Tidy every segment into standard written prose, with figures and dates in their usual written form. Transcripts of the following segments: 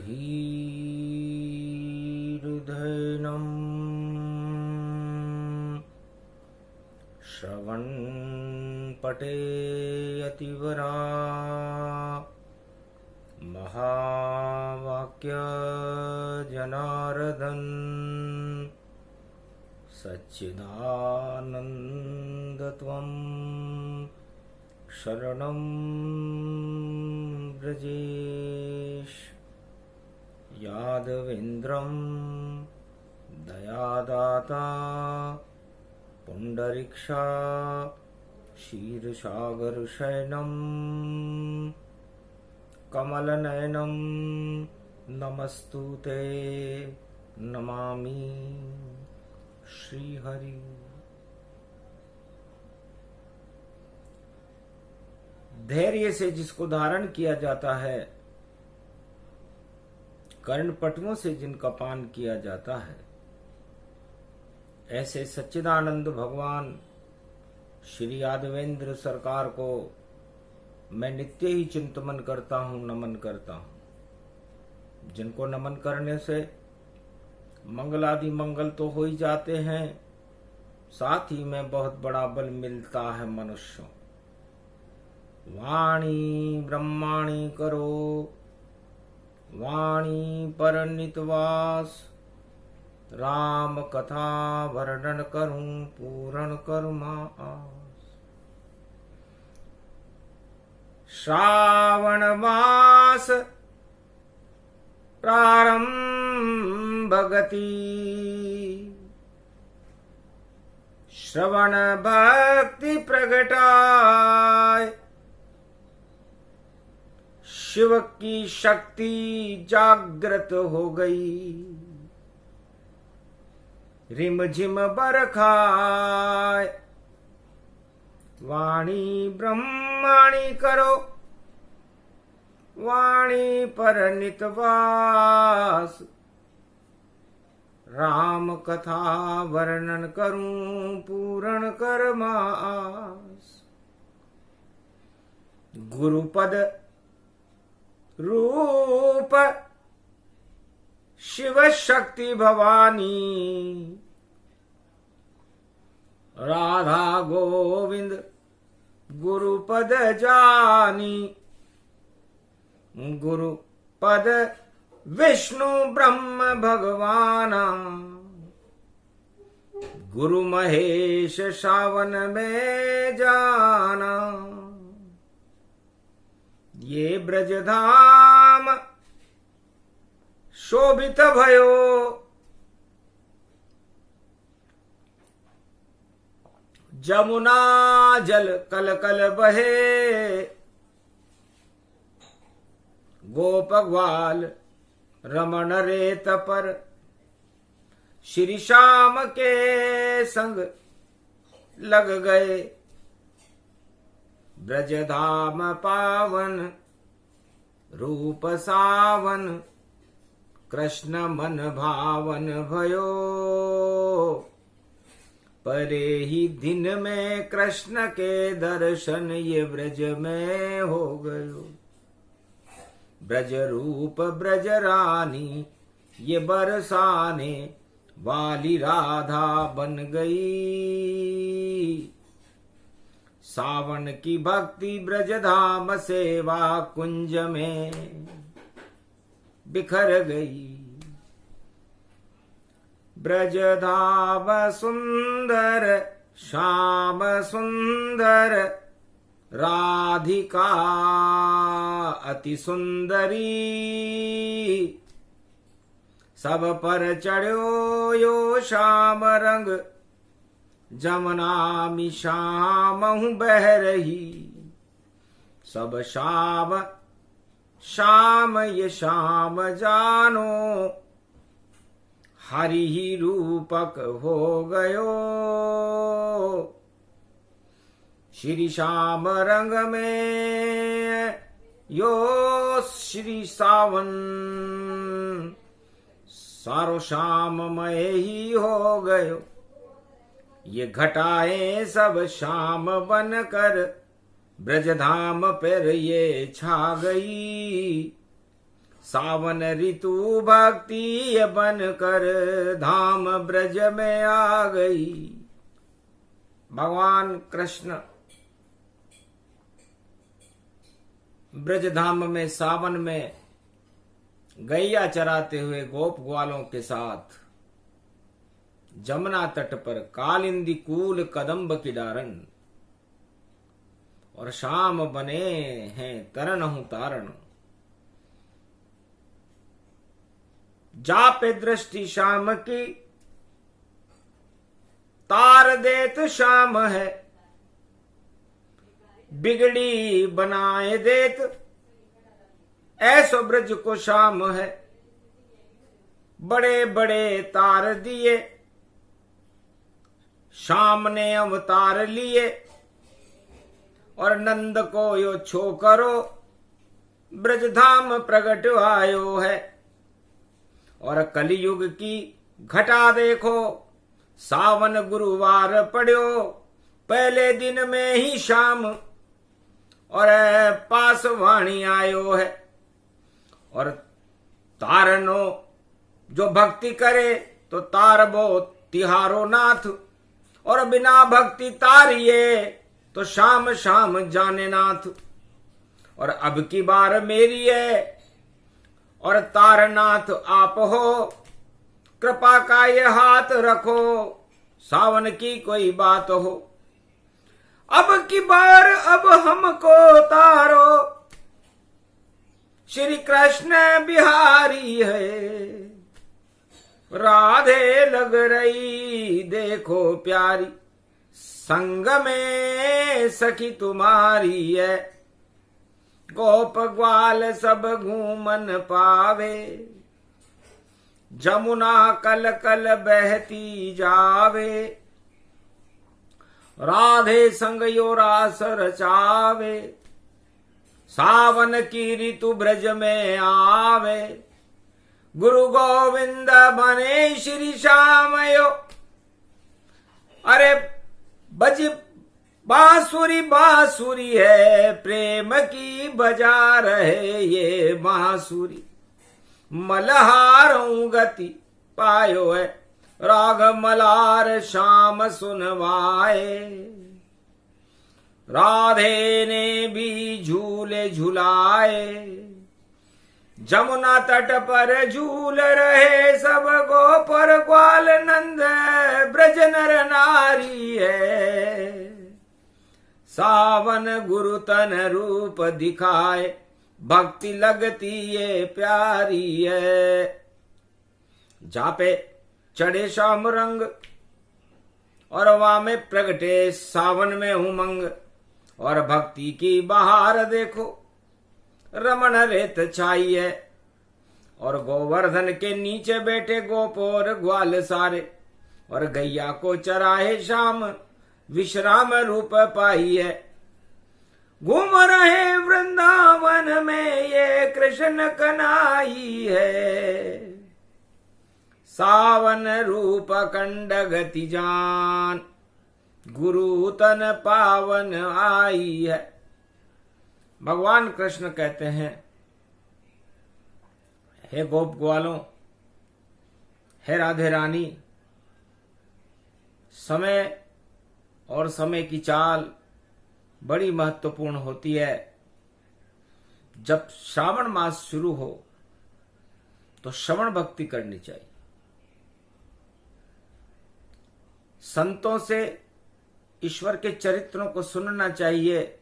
धीरुधैनं श्रवणपटेऽतिवरा महावाक्य जनार्दन सच्चिदानन्दत्वं शरणं व्रजेश। यादवेन्द्रं दयादाता पुण्डरीक्षा क्षीरसागरशयनं कमलनयनं नमस्तुते नमामि श्रीहरि। धैर्य से जिसको धारण किया जाता है, कर्णपटुओं से जिनका पान किया जाता है, ऐसे सच्चिदानंद भगवान श्री यादवेंद्र सरकार को मैं नित्य ही चिंतन करता हूं, नमन करता हूं, जिनको नमन करने से मंगलादि मंगल तो हो ही जाते हैं, साथ ही में बहुत बड़ा बल मिलता है मनुष्यों। वाणी ब्रह्माणी करो, वाणी पर नितवास, राम कथा वर्णन करूं पूर्ण करुमा आस। श्रावण मास प्रारंभ गति, श्रवण भक्ति प्रगटाय, शिव की शक्ति जागृत हो गई। रिमझिम बरखाए, वाणी ब्रह्माणी करो, वाणी पर नितवास, राम कथा वर्णन करूं पूर्ण करमास। गुरुपद रूप शिव शक्ति भवानी, राधा गोविंद गुरुपद जानी। गुरुपद विष्णु ब्रह्म भगवाना, गुरु महेश सावन में जाना। ये ब्रजधाम शोभित भयो, जमुना जल कल कल बहे। गोप ग्वाल रमण रेत पर, श्री श्याम के संग लग गए। ब्रजधाम पावन रूप सावन, कृष्ण मन भावन भयो। परे ही दिन में कृष्ण के दर्शन ये ब्रज में हो गयो। ब्रज रूप ब्रज रानी ये बरसाने वाली राधा बन गई। सावन की भक्ति ब्रजधाम सेवा कुंज में बिखर गई। ब्रजधाम सुंदर श्याम सुंदर, राधिका अति सुंदरी। सब पर चढ़ो यो श्याम रंग, जमुना मी श्यामहु बह रही। सब श्याम श्याम ये श्याम जानो, हरि ही रूपक हो गयो। श्री श्याम रंग में यो श्री सावन, सारो श्याममय ही हो गयो। ये घटाएं सब श्याम बनकर ब्रजधाम पर ये छा गई। सावन ऋतु भक्ति बन कर धाम ब्रज में आ गई। भगवान कृष्ण ब्रज धाम में सावन में गैया चराते हुए गोप ग्वालों के साथ जमुना तट पर कालिंदी कूल कदम्ब की डारन और शाम बने हैं तरनहु तारण। जापे दृष्टि शाम की तार देत शाम है, बिगड़ी बनाए देत ऐसो ब्रज को शाम है। बड़े बड़े तार दिए शाम ने अवतार लिए, और नंद को यो छो करो ब्रज धाम प्रगट आयो है। और कलयुग की घटा देखो सावन गुरुवार पड़ो, पहले दिन में ही शाम और पास वाणी आयो है। और तारनो जो भक्ति करे तो तारबो तिहारो नाथ, और बिना भक्ति तारिये तो शाम शाम जाने नाथ। और अब की बार मेरी है और तारनाथ आप हो, कृपा का ये हाथ रखो सावन की कोई बात हो। अब की बार अब हमको तारो, श्री कृष्ण बिहारी है। राधे लग रही देखो प्यारी, संग में सखी तुम्हारी है। गोप ग्वाल सब घूमन पावे, जमुना कल कल बहती जावे। राधे संग यो रास रचावे, सावन की ऋतु ब्रज में आवे। गुरु गोविंद बने श्री श्याम यो, अरे बज बांसुरी बांसुरी है, प्रेम की बजा रहे ये बांसुरी। मलहारों गति पायो है, राग मलार शाम सुनवाए। राधे ने भी झूले झुलाए, जमुना तट पर झूल रहे सब गोपर ग्वाल नंद ब्रज नर नारी है। सावन गुरु तन रूप दिखाए, भक्ति लगती ये प्यारी है। जापे चढ़े शाम रंग और वहां में प्रगटे सावन में उमंग। और भक्ति की बहार देखो रमण रेत छाई है, और गोवर्धन के नीचे बैठे गोप और ग्वाल सारे। और गैया को चराहे शाम विश्राम रूप पाई है। घूम रहे वृंदावन में ये कृष्ण कन्हई है। सावन रूप कंड गति जान, गुरु तन पावन आई है। भगवान कृष्ण कहते हैं, हे गोप ग्वालों, हे राधे रानी, समय और समय की चाल बड़ी महत्वपूर्ण होती है। जब श्रावण मास शुरू हो तो श्रवण भक्ति करनी चाहिए। संतों से ईश्वर के चरित्रों को सुनना चाहिए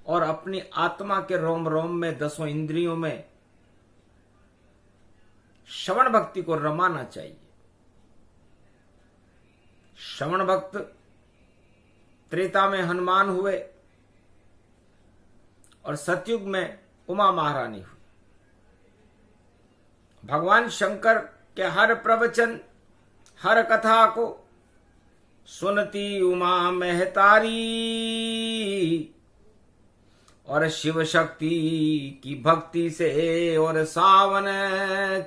और अपनी आत्मा के रोम रोम में, दसों इंद्रियों में श्रवण भक्ति को रमाना चाहिए। श्रवण भक्त त्रेता में हनुमान हुए और सतयुग में उमा महारानी हुई। भगवान शंकर के हर प्रवचन, हर कथा को सुनती उमा महतारी, और शिव शक्ति की भक्ति से और सावन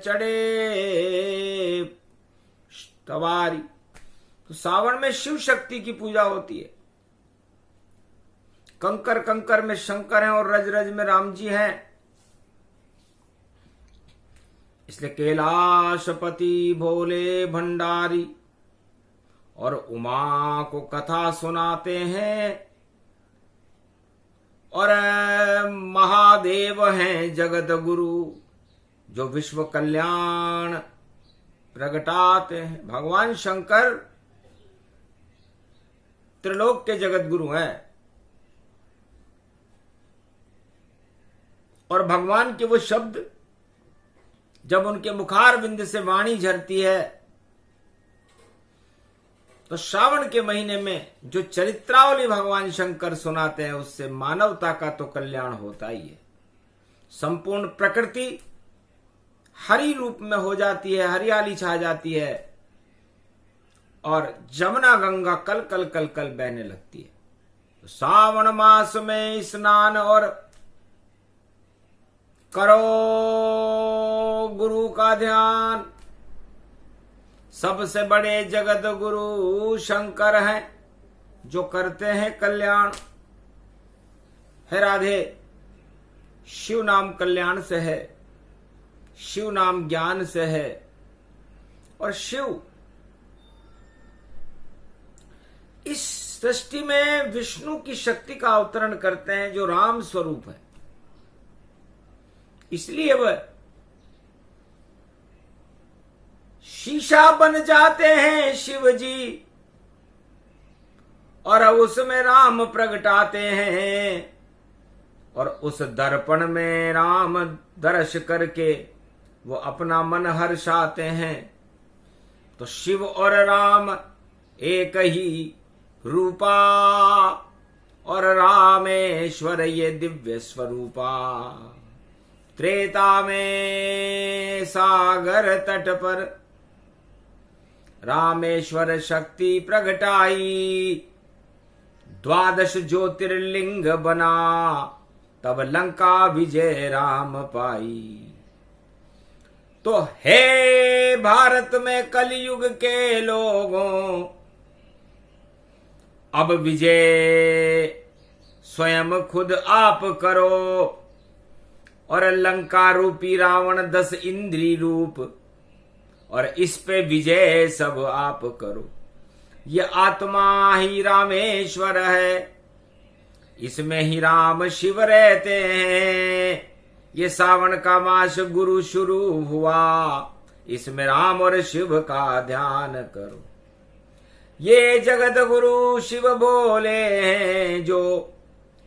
चढ़े तवारी। तो सावन में शिव शक्ति की पूजा होती है। कंकर कंकर में शंकर हैं और रज रज में राम जी हैं। इसलिए कैलाशपति भोले भंडारी और उमा को कथा सुनाते हैं, और महादेव हैं जगत गुरु जो विश्व कल्याण प्रगटाते हैं। भगवान शंकर त्रिलोक के जगत गुरु हैं, और भगवान के वो शब्द जब उनके मुखार बिंद से वाणी झरती है, तो श्रावण के महीने में जो चरित्रावली भगवान शंकर सुनाते हैं, उससे मानवता का तो कल्याण होता ही है। संपूर्ण प्रकृति हरि रूप में हो जाती है, हरियाली छा जाती है, और जमुना गंगा कल कल कल कल बहने लगती है। तो सावन मास में स्नान और करो गुरु का ध्यान। सबसे बड़े जगत गुरु शंकर हैं जो करते हैं कल्याण। है राधे, शिव नाम कल्याण से है, शिव नाम ज्ञान से है, और शिव इस सृष्टि में विष्णु की शक्ति का अवतरण करते हैं जो राम स्वरूप है। इसलिए वह शीशा बन जाते हैं शिव जी, और उसमें राम प्रगटाते हैं, और उस दर्पण में राम दर्श करके वो अपना मन हर्षाते हैं। तो शिव और राम एक ही रूपा, और रामेश्वर ये दिव्य स्वरूपा। त्रेता में सागर तट पर रामेश्वर शक्ति प्रगटाई, 12 ज्योतिर्लिंग बना, तब लंका विजय राम पाई। तो हे भारत में कलयुग के लोगों, अब विजय स्वयं खुद आप करो, और लंका रूपी रावण 10 इंद्री रूप, और इस पे विजय सब आप करो। ये आत्मा ही रामेश्वर है, इसमें ही राम शिव रहते हैं। ये सावन का मास गुरु शुरू हुआ, इसमें राम और शिव का ध्यान करो। ये जगत गुरु शिव भोले हैं जो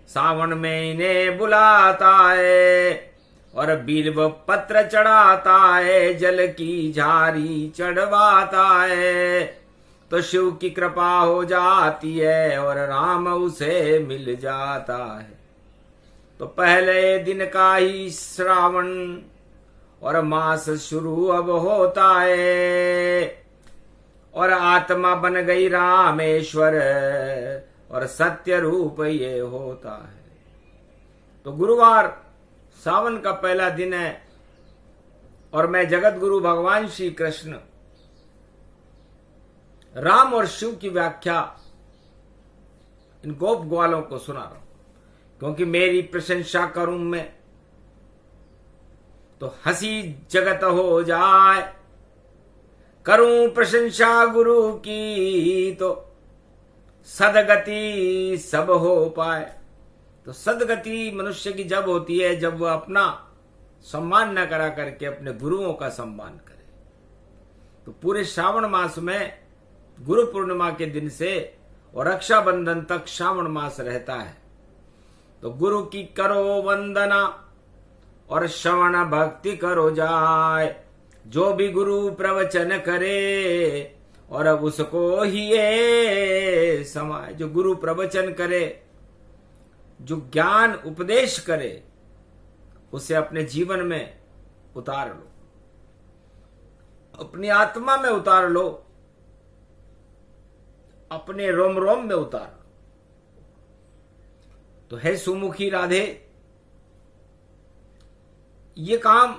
सावन में इन्हें बुलाता है, और बिल्व पत्र चढ़ाता है, जल की झारी चढ़वाता है, तो शिव की कृपा हो जाती है और राम उसे मिल जाता है। तो पहले दिन का ही श्रावण और मास शुरू अब होता है, और आत्मा बन गई रामेश्वर, और सत्य रूप ये होता है। तो गुरुवार सावन का पहला दिन है, और मैं जगत गुरु भगवान श्री कृष्ण राम और शिव की व्याख्या इन गोप ग्वालों को सुना रहा हूं, क्योंकि मेरी प्रशंसा करूं मैं तो हंसी जगत हो जाए, करूं प्रशंसा गुरु की तो सदगति सब हो पाए। तो सदगति मनुष्य की जब होती है जब वह अपना सम्मान न करा करके अपने गुरुओं का सम्मान करे। तो पूरे श्रावण मास में गुरु पूर्णिमा के दिन से और रक्षाबंधन तक श्रावण मास रहता है। तो गुरु की करो वंदना और श्रवण भक्ति करो जाए, जो भी गुरु प्रवचन करे और अब उसको ही ये समाए। जो गुरु प्रवचन करे, जो ज्ञान उपदेश करे, उसे अपने जीवन में उतार लो, अपनी आत्मा में उतार लो, अपने रोम रोम में उतार लो। तो है सुमुखी राधे, ये काम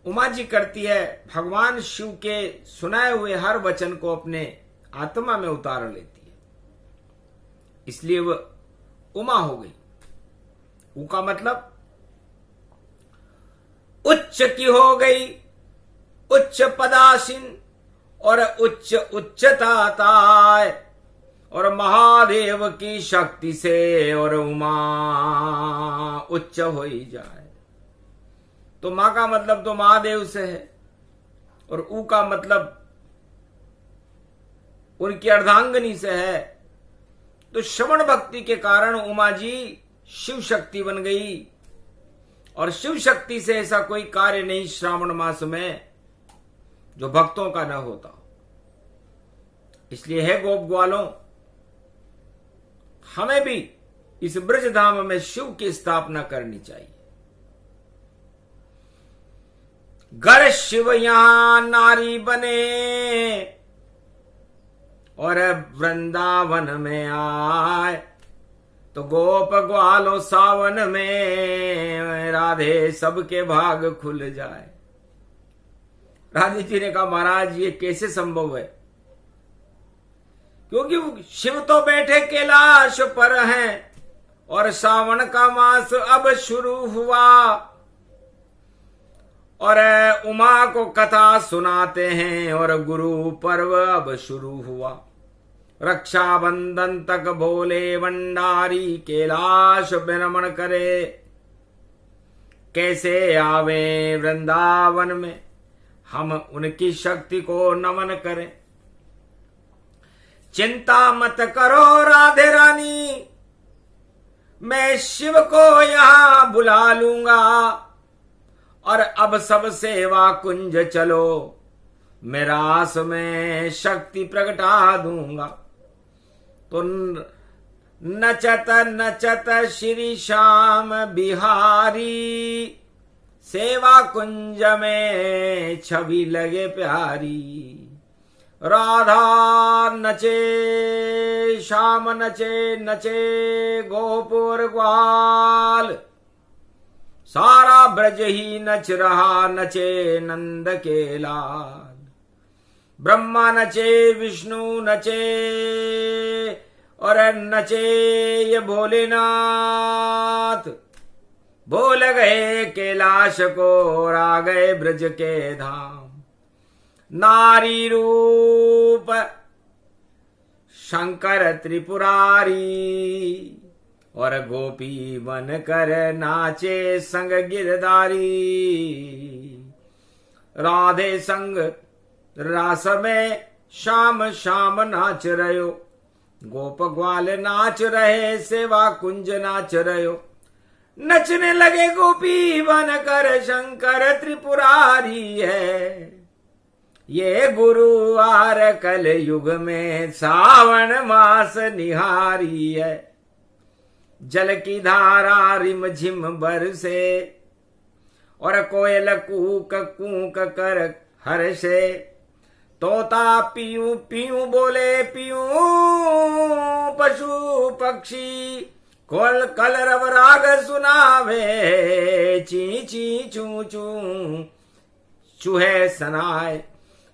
उमा जी करती है। भगवान शिव के सुनाए हुए हर वचन को अपने आत्मा में उतार लेती है, इसलिए वह उमा हो गई। उ का मतलब उच्च की हो गई, उच्च पदासीन और उच्च उच्चताताय, और महादेव की शक्ति से और उमा उच्च हो ही जाए। तो मां का मतलब तो महादेव से है, और ऊ का मतलब उनकी अर्धांगिनी से है। तो श्रवण भक्ति के कारण उमा जी शिव शक्ति बन गई, और शिव शक्ति से ऐसा कोई कार्य नहीं श्रावण मास में जो भक्तों का न होता। इसलिए है गोप ग्वालों, हमें भी इस ब्रज धाम में शिव की स्थापना करनी चाहिए। गर शिव यहां नारी बने और वृंदावन में आए, तो गोप ग्वालों सावन में राधे सबके भाग खुल जाए। राधे जी ने कहा महाराज ये कैसे संभव है, क्योंकि शिव तो बैठे कैलाश पर हैं और सावन का मास अब शुरू हुआ, और उमा को कथा सुनाते हैं और गुरु पर्व अब शुरू हुआ। रक्षाबंधन तक भोले भंडारी कैलाश भ्रमण करे, कैसे आवे वृंदावन में हम उनकी शक्ति को नमन करें। चिंता मत करो राधे रानी, मैं शिव को यहां बुला लूंगा, और अब सब सेवा कुंज चलो, मैं रास में शक्ति प्रगटा दूंगा। तो नचत नचत श्री श्याम बिहारी, सेवा कुंज में छवि लगे प्यारी। राधा नचे श्याम नचे, नचे गोपुर ग्वाल, सारा ब्रज ही नच रहा, नचे नंद के लाल। ब्रह्मा नचे विष्णु नचे, और नचे ये भोलेनाथ। भूल गए कैलाश को और आ गए ब्रज के धाम। नारी रूप शंकर त्रिपुरारी, और गोपी बन कर नाचे संग गिरधारी। राधे संग रास में शाम शाम नाच रहो, गोप ग्वाल नाच रहे सेवा कुंज नाच रहो। नचने लगे गोपी बन कर शंकर त्रिपुरारी है। ये गुरुवार कल युग में सावन मास निहारी है। जल की धारा रिम झिम बरसे, और कोयल कूक कूक कर हर्षे। तोता पीऊ पीऊ बोले पीऊ, पशु पक्षी कोल कलरव राग सुनावे। ची ची चू चू चूहे सनाए,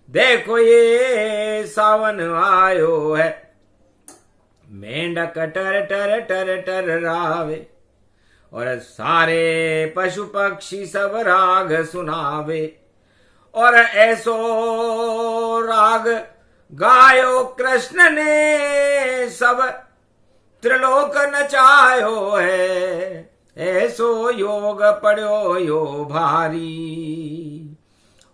देखो ये सावन आयो है। मेंढक टर टर टर टर रावे, और सारे पशु पक्षी सब राग सुनावे। और ऐसो राग गायो कृष्ण ने, सब त्रिलोक नचायो है। ऐसो योग पड़ो यो भारी,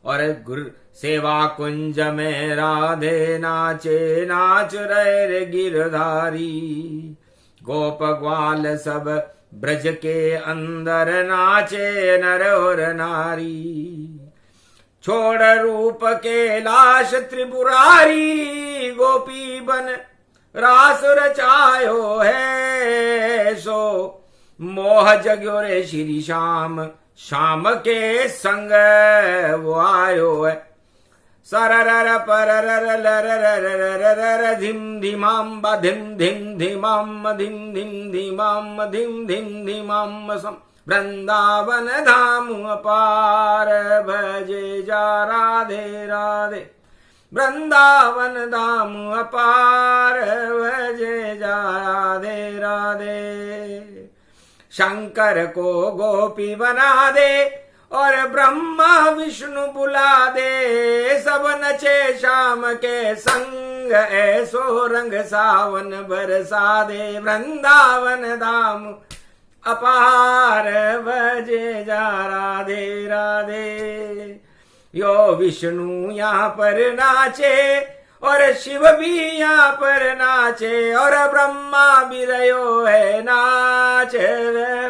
और गुरु सेवा कुंज में राधे नाचे नाच रहे रे गिरधारी। गोप ग्वाल सब ब्रज के अंदर नाचे नर और नारी। छोड़ रूप कैलाश त्रिपुरारी, गोपी बन रास रचायो है। सो मोह जग्यो रे श्री श्याम, श्याम के संग वो आयो है। सरर परर धिम धिमाम धिम धिम धिमाम धिम धिम धिमाम धिम धिम धिमाम सम। वृंदावन धाम अपार भजे जा राधे राधे। वृंदावन धाम अपार भजे जा राधे राधे। शंकर को गोपी बना दे, और ब्रह्मा विष्णु बुला दे, सब नचे श्याम के संग, ऐसो रंग सावन बरसा दे। वृंदावन धाम अपार बजे जा राधे राधे। यो विष्णु यहाँ पर नाचे और शिव भी यहाँ पर नाचे, और ब्रह्मा भी रहो है नाच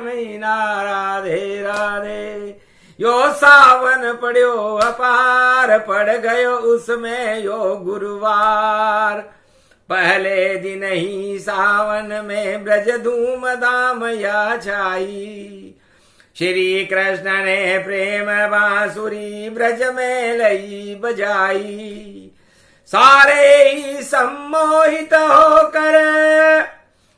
मीना राधे राधे। यो सावन पड़ो अपार, पड़ गयो उसमें यो गुरुवार। पहले दिन ही सावन में ब्रज धूम धाम या छाई। श्री कृष्ण ने प्रेम बांसुरी ब्रज में लई बजाई। सारे ही सम्मोहित होकर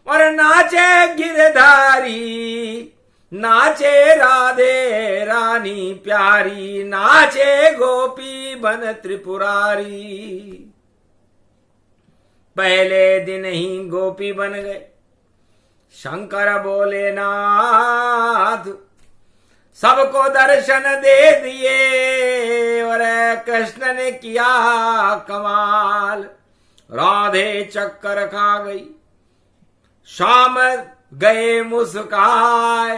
और नाचे गिरधारी, नाचे राधे रानी प्यारी, नाचे गोपी बन त्रिपुरारी। पहले दिन ही गोपी बन गए। शंकर बोले नाथ सबको दर्शन दे दिए, और कृष्ण ने किया कमाल। राधे चक्कर खा गई, शाम गए मुस्काए।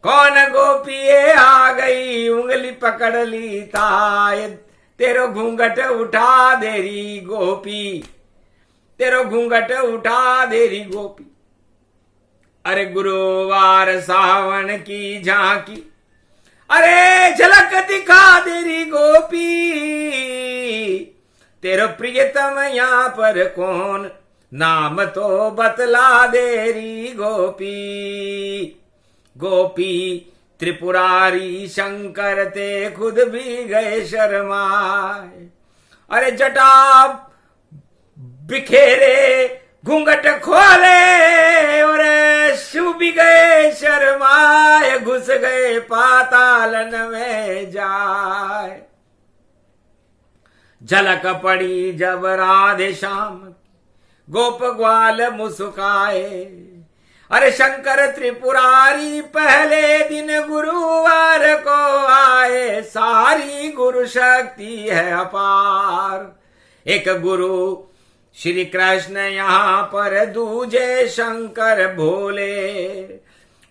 कौन गोपी आ गई, उंगली पकड़ ली ताय। तेरो घूंघट उठा देरी गोपी, तेरो घूंघट उठा देरी गोपी। अरे गुरुवार सावन की झांकी, अरे झलक दिखा देरी गोपी। तेरो प्रियतम यहाँ पर कौन, नाम तो बतला देरी गोपी। गोपी त्रिपुरारी शंकर ते खुद भी गए शर्माए। अरे जटा बिखेरे घूंघट खोले, और शिव भी गए शर्माए। घुस गए पातालन में जाए। झलक पड़ी जब राधे श्याम, गोप ग्वाल मुस्काए। अरे शंकर त्रिपुरारी पहले दिन गुरुवार को आए। सारी गुरु शक्ति है अपार। एक गुरु श्री कृष्ण यहाँ पर, दूजे शंकर भोले,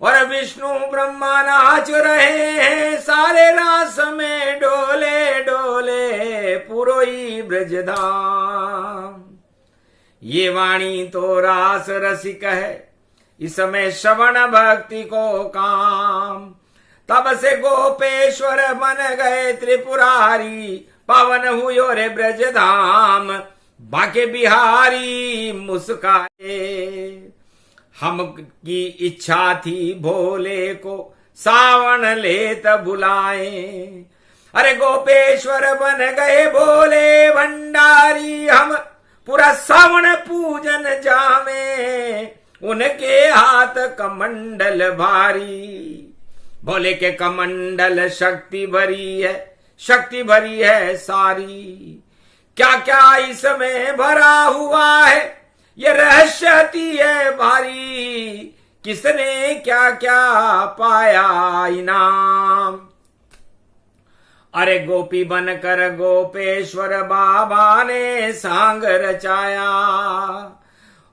और विष्णु ब्रह्मा नाच रहे हैं। सारे रास में डोले डोले पुरोई ब्रजधाम। ये वाणी तो रास रसिक है, इसमें श्रवण भक्ति को काम। तब से गोपेश्वर बन गए त्रिपुरारी, पावन हुयो रे ब्रजधाम। बाके बिहारी मुस्काए, हमकी इच्छा थी भोले को सावन लेत बुलाए। अरे गोपेश्वर बन गए भोले भंडारी, हम पूरा सावन पूजन जामे। उनके हाथ कमंडल भारी, भोले के कमंडल शक्ति भरी है, शक्ति भरी है सारी। क्या क्या इसमें भरा हुआ है, ये रहस्यती है भारी। किसने क्या क्या पाया इनाम। अरे गोपी बनकर गोपेश्वर बाबा ने सांग रचाया।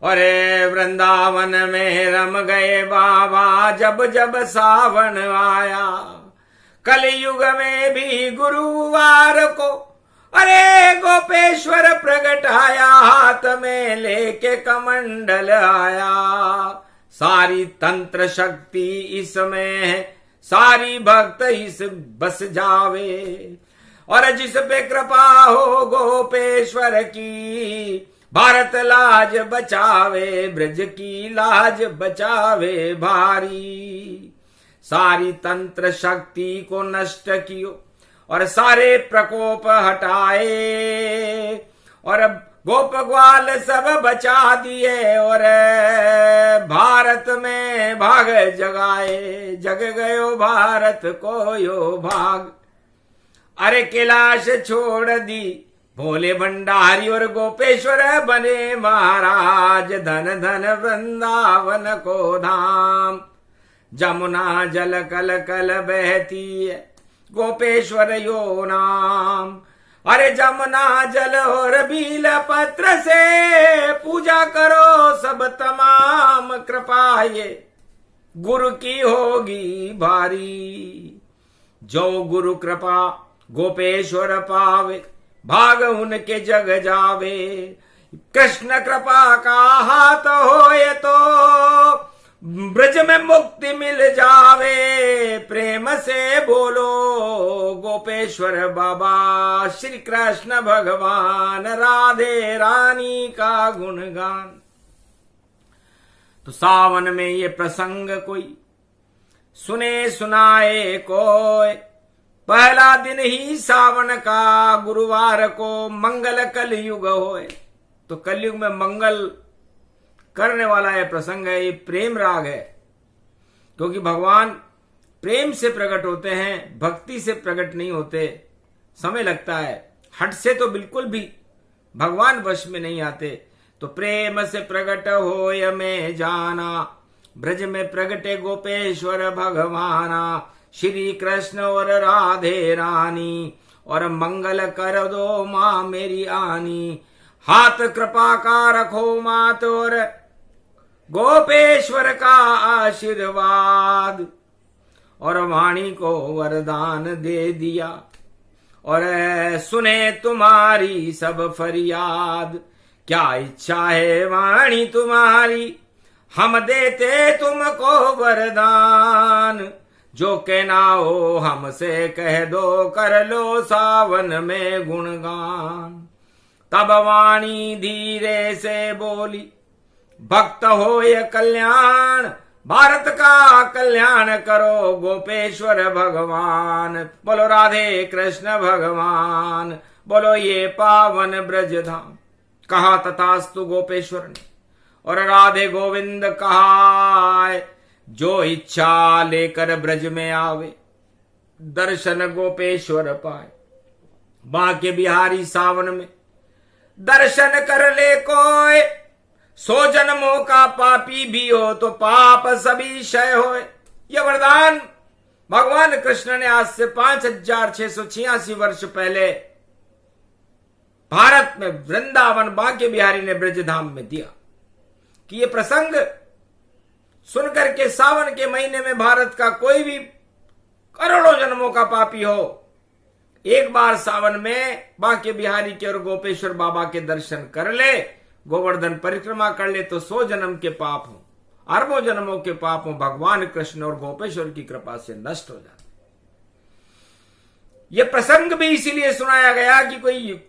अरे वृंदावन में रम गए बाबा जब जब सावन आया। कलयुग में भी गुरुवार को अरे गोपेश्वर प्रगटाया, हाथ में लेके कमंडल आया। सारी तंत्र शक्ति इसमें है, सारी भक्त इस बस जावे। और जिस पे कृपा हो गोपेश्वर की, भारत लाज बचावे, ब्रज की लाज बचावे भारी। सारी तंत्र शक्ति को नष्ट कियो और सारे प्रकोप हटाए। और गोप ग्वाल सब बचा दिए और भारत में भाग जगाए। जग गयो भारत को यो भाग। अरे कैलाश छोड़ दी भोले भंडारी और गोपेश्वर बने महाराज। धन धन वृंदावन को धाम, जमुना जल कल कल बहती है, गोपेश्वर यो नाम। अरे जमुना जल और बील पत्र से पूजा करो सब तमाम, कृपा ये गुरु की होगी भारी। जो गुरु कृपा गोपेश्वर पावे, भाग उनके जग जावे। कृष्ण कृपा का हाथ होए तो ब्रज में मुक्ति मिल जावे। प्रेम से बोलो गोपेश्वर बाबा, श्री कृष्ण भगवान, राधे रानी का गुणगान। तो सावन में ये प्रसंग कोई सुने सुनाए कोई, पहला दिन ही सावन का गुरुवार को मंगल कलयुग होए। तो कलयुग में मंगल करने वाला यह प्रसंग है, ये प्रेम राग है, क्योंकि भगवान प्रेम से प्रकट होते हैं, भक्ति से प्रकट नहीं होते। समय लगता है, हट से तो बिल्कुल भी भगवान वश में नहीं आते। तो प्रेम से प्रकट होय में जाना, ब्रज में प्रगटे गोपेश्वर भगवाना। श्री कृष्ण और राधे रानी, और मंगल कर दो माँ मेरी आनी। हाथ कृपा का रखो मात, और गोपेश्वर का आशीर्वाद। और वाणी को वरदान दे दिया, और सुने तुम्हारी सब फरियाद। क्या इच्छा है वाणी तुम्हारी, हम देते तुमको वरदान। जो कहना हो हमसे कह दो, कर लो सावन में गुणगान। तब वाणी धीरे से बोली, भक्त हो ये कल्याण, भारत का कल्याण करो गोपेश्वर भगवान। बोलो राधे कृष्ण भगवान, बोलो ये पावन ब्रज धाम। कहा तथास्तु गोपेश्वर ने, और राधे गोविंद कहा। जो इच्छा लेकर ब्रज में आवे, दर्शन गोपेश्वर पाए। बांके बिहारी सावन में दर्शन कर ले कोई, 100 जन्मों का पापी भी हो तो पाप सभी क्षय होए। यह वरदान भगवान कृष्ण ने आज से 5686 वर्ष पहले भारत में वृंदावन बांके बिहारी ने ब्रजधाम में दिया, कि ये प्रसंग सुनकर के सावन के महीने में भारत का कोई भी करोड़ों जन्मों का पापी हो, एक बार सावन में बांके बिहारी के और गोपेश्वर बाबा के दर्शन कर ले, गोवर्धन परिक्रमा कर ले, तो 100 जन्म के पाप हो, अरबों जन्मों के पाप हो, भगवान कृष्ण और गोपेश्वर की कृपा से नष्ट हो जाते। यह प्रसंग भी इसीलिए सुनाया गया कि कोई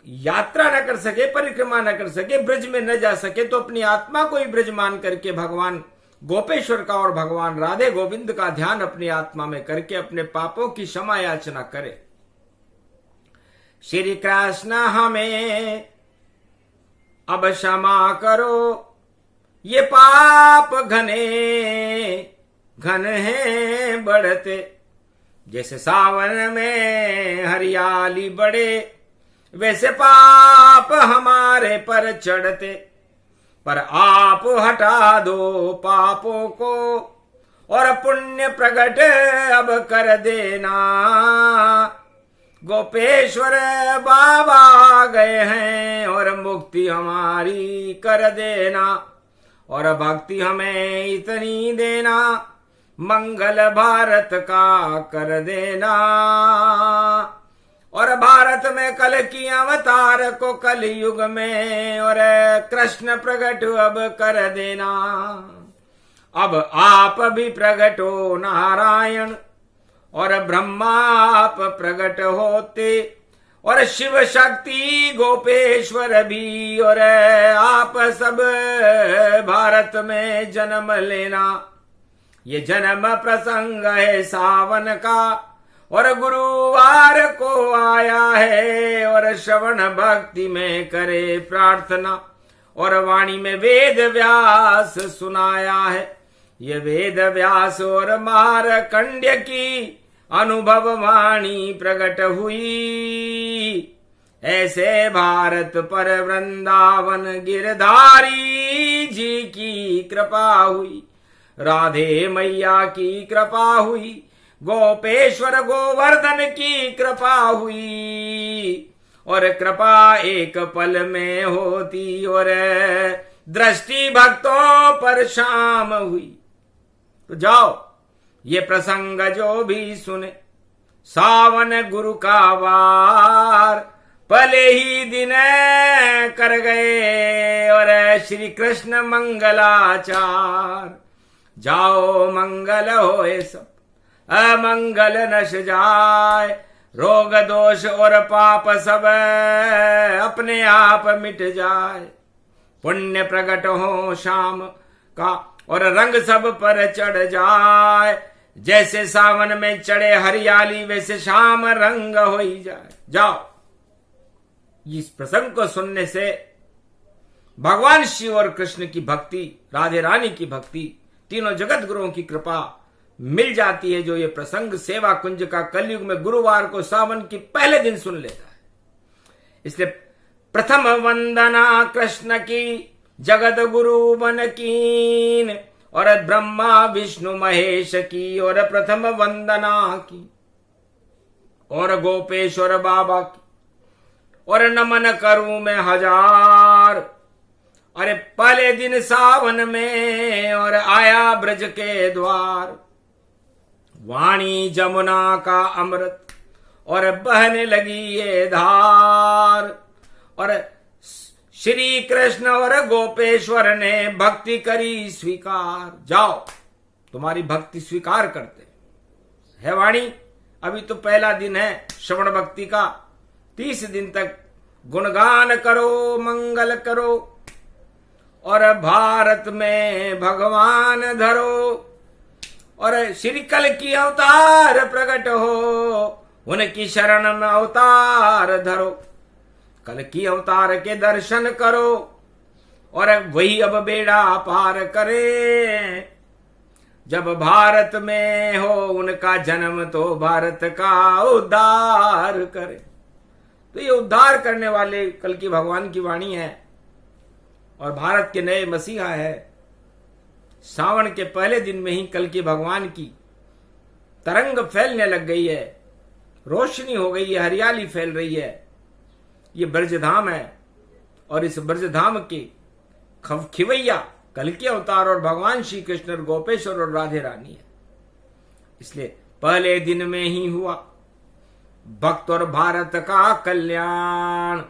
यात्रा न कर सके, परिक्रमा न कर सके, ब्रज में न जा सके, तो अपनी आत्मा को ही ब्रज मान करके भगवान गोपेश्वर का और भगवान राधे गोविंद का ध्यान अपनी आत्मा में करके अपने पापों की क्षमा याचना करे। श्री कृष्ण हमें अब क्षमा करो, ये पाप घने घन हैं बढ़ते। जैसे सावन में हरियाली बढ़े, वैसे पाप हमारे पर चढ़ते। पर आप हटा दो पापों को, और पुण्य प्रकट अब कर देना। गोपेश्वर बाबा आ गए हैं, और मुक्ति हमारी कर देना। और भक्ति हमें इतनी देना, मंगल भारत का कर देना। और भारत में कल की अवतार को कलयुग में, और कृष्ण प्रकट अब कर देना। अब आप भी प्रकट हो नारायण, और ब्रह्मा आप प्रकट होते, और शिव शक्ति गोपेश्वर भी, और आप सब भारत में जन्म लेना। ये जन्म प्रसंग है सावन का, और गुरुवार को आया है, और श्रवण भक्ति में करे प्रार्थना। और वाणी में वेद व्यास सुनाया है, ये वेद व्यास और मारकंड्य की अनुभव वाणी प्रकट हुई। ऐसे भारत पर वृंदावन गिरधारी जी की कृपा हुई, राधे मैया की कृपा हुई, गोपेश्वर गोवर्धन की कृपा हुई, और कृपा एक पल में होती, और दृष्टि भक्तों पर शाम हुई। तो जाओ, ये प्रसंग जो भी सुने, सावन गुरु का वार, पले ही दिन कर गए, और श्री कृष्ण मंगलाचार। जाओ मंगल होए सब, अमंगल नश जाए, रोग दोष और पाप सब अपने आप मिट जाए। पुण्य प्रकट हो शाम का, और रंग सब पर चढ़ जाए, जैसे सावन में चढ़े हरियाली, वैसे शाम रंग हो ही जाए। जाओ, इस प्रसंग को सुनने से भगवान शिव और कृष्ण की भक्ति, राधे रानी की भक्ति, तीनों जगत गुरुओं की कृपा मिल जाती है। जो ये प्रसंग सेवा कुंज का कलयुग में गुरुवार को सावन की पहले दिन सुन लेता है। इसलिए प्रथम वंदना कृष्ण की, जगत गुरु बन कीन, और ब्रह्मा विष्णु महेश की, और प्रथम वंदना की, और गोपेश्वर बाबा की, और नमन करूं मैं हजार। अरे पहले दिन सावन में, और आया ब्रज के द्वार, वाणी जमुना का अमृत, और बहने लगी ये धार, और श्री कृष्ण और गोपेश्वर ने भक्ति करी स्वीकार। जाओ, तुम्हारी भक्ति स्वीकार करते है वाणी। अभी तो पहला दिन है श्रवण भक्ति का, 30 दिन तक गुणगान करो, मंगल करो, और भारत में भगवान धरो, और श्री कल की अवतार प्रकट हो, उनकी शरण में अवतार धरो। कल की अवतार के दर्शन करो, और वही अब बेड़ा पार करे। जब भारत में हो उनका जन्म, तो भारत का उद्धार करे। तो ये उद्धार करने वाले कल की भगवान की वाणी है, और भारत के नए मसीहा है। सावन के पहले दिन में ही कल की भगवान की तरंग फैलने लग गई है, रोशनी हो गई है, हरियाली फैल रही है। ये ब्रजधाम है, और इस ब्रजधाम के खिवैया कल के अवतार और भगवान श्री कृष्ण, गोपेश्वर और राधे रानी है। इसलिए पहले दिन में ही हुआ भक्त और भारत का कल्याण।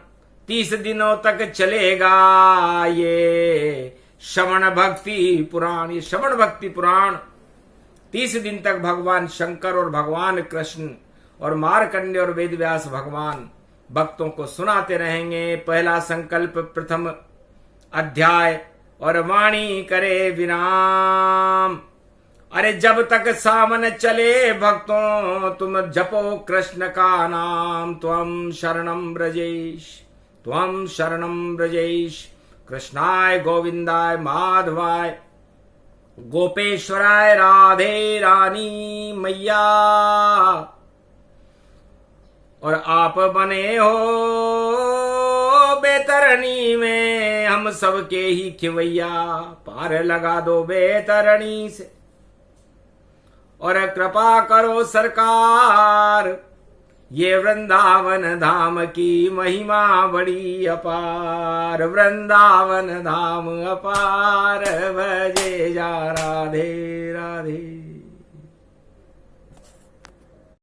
30 दिनों तक चलेगा ये श्रवण भक्ति पुराण। ये श्रवण भक्ति पुराण 30 दिन तक भगवान शंकर और भगवान कृष्ण और मार्कंडेय और वेदव्यास भगवान भक्तों को सुनाते रहेंगे। पहला संकल्प प्रथम अध्याय, और वाणी करे विराम। अरे जब तक सावन चले भक्तों, तुम जपो कृष्ण का नाम। त्वं शरणं ब्रजेश, त्वं शरणं ब्रजेश। कृष्णाय गोविंदाय माधवाय गोपेश्वराय राधे रानी मैया। और आप बने हो बेतरणी में हम सबके ही खिवैया। पार लगा दो बेतरणी से, और कृपा करो सरकार। ये वृंदावन धाम की महिमा बड़ी अपार। वृंदावन धाम अपार, भजे जा राधे राधे।